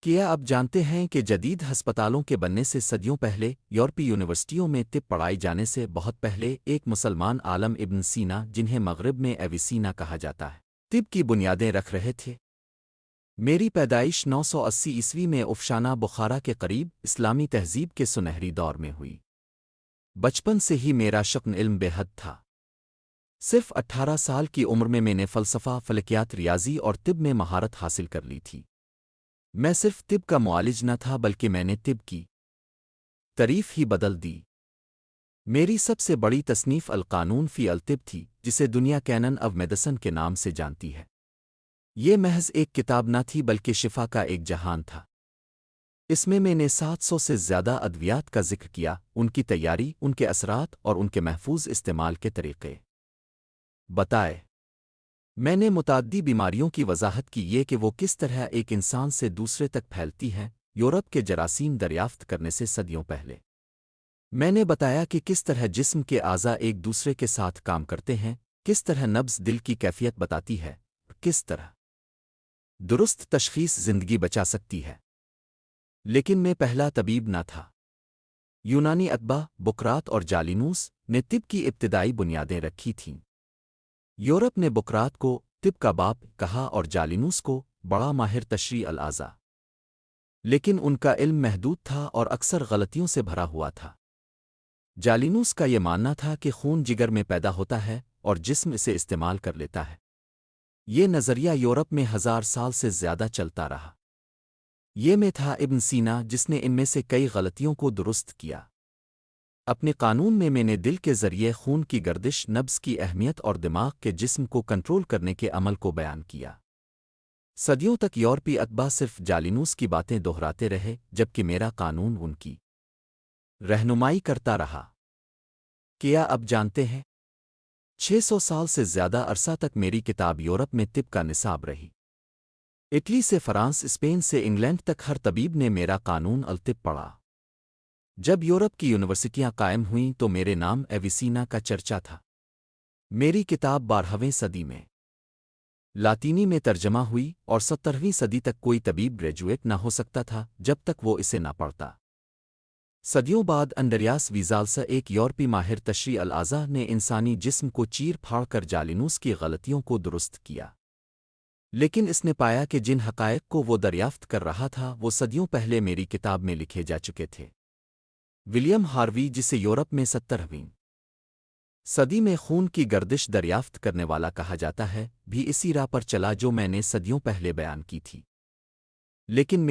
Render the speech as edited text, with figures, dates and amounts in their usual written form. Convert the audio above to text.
کیا آپ جانتے ہیں کہ جدید ہسپتالوں کے بننے سے صدیوں پہلے یورپی یونیورسٹیوں میں طب پڑھائی جانے سے بہت پہلے ایک مسلمان عالم ابن سینا، جنہیں مغرب میں ایویسینا کہا جاتا ہے، طب کی بنیادیں رکھ رہے تھے؟ میری پیدائش 980 میں افشانہ بخارا کے قریب اسلامی تہذیب کے سنہری دور میں ہوئی۔ بچپن سے ہی میرا شوق علم بے حد تھا۔ صرف 18 سال کی عمر میں نے فلسفہ، فلکیات، ریاضی اور طب میں مہارت حاصل کر لی تھی۔ میں صرف طب کا معالج نہ تھا بلکہ میں نے طب کی تعریف ہی بدل دی۔ میری سب سے بڑی تصنیف القانون فی الطب تھی، جسے دنیا کینن آف میڈیسن کے نام سے جانتی ہے۔ یہ محض ایک کتاب نہ تھی بلکہ شفا کا ایک جہان تھا۔ اس میں نے 700 سے زیادہ ادویات کا ذکر کیا، ان کی تیاری، ان کے اثرات اور ان کے محفوظ استعمال کے طریقے بتائے۔ میں نے متعدی بیماریوں کی وضاحت کی، یہ کہ وہ کس طرح ایک انسان سے دوسرے تک پھیلتی ہیں، یورپ کے جراثیم دریافت کرنے سے صدیوں پہلے۔ میں نے بتایا کہ کس طرح جسم کے اعضاء ایک دوسرے کے ساتھ کام کرتے ہیں، کس طرح نبض دل کی کیفیت بتاتی ہے، کس طرح درست تشخیص زندگی بچا سکتی ہے۔ لیکن میں پہلا طبیب نہ تھا۔ یونانی اتباع بقراط اور جالینوس نے طب کی ابتدائی بنیادیں رکھی تھیں۔ یورپ نے بقراط کو طب کا باپ کہا اور جالینوس کو بڑا ماہر تشریح الاعضاء، لیکن ان کا علم محدود تھا اور اکثر غلطیوں سے بھرا ہوا تھا۔ جالینوس کا یہ ماننا تھا کہ خون جگر میں پیدا ہوتا ہے اور جسم اسے استعمال کر لیتا ہے۔ یہ نظریہ یورپ میں 1000 سال سے زیادہ چلتا رہا۔ یہ میں تھا ابن سینا جس نے ان میں سے کئی غلطیوں کو درست کیا۔ اپنے قانون میں نے دل کے ذریعے خون کی گردش، نبض کی اہمیت اور دماغ کے جسم کو کنٹرول کرنے کے عمل کو بیان کیا۔ صدیوں تک یورپی اتباع صرف جالینوس کی باتیں دہراتے رہے، جبکہ میرا قانون ان کی رہنمائی کرتا رہا۔ کیا اب جانتے ہیں؟ 600 سال سے زیادہ عرصہ تک میری کتاب یورپ میں طب کا نصاب رہی۔ اٹلی سے فرانس، اسپین سے انگلینڈ تک ہر طبیب نے میرا قانون الطب پڑھا۔ جب یورپ کی یونیورسٹیاں قائم ہوئیں تو میرے نام ایویسینا کا چرچا تھا۔ میری کتاب 12ویں صدی میں لاطینی میں ترجمہ ہوئی اور 17ویں صدی تک کوئی طبیب گریجویٹ نہ ہو سکتا تھا جب تک وہ اسے نہ پڑھتا۔ صدیوں بعد اندریاس ویزالسا، ایک یورپی ماہر تشریح الاعضاء، نے انسانی جسم کو چیر پھاڑ کر جالینوس کی غلطیوں کو درست کیا۔ لیکن اس نے پایا کہ جن حقائق کو وہ دریافت کر رہا تھا وہ صدیوں پہلے میری کتاب میں لکھے جا چکے تھے۔ ولیم ہاروی، جسے یورپ میں 17ویں صدی میں خون کی گردش دریافت کرنے والا کہا جاتا ہے، بھی اسی راہ پر چلا جو میں نے صدیوں پہلے بیان کی تھی۔ لیکن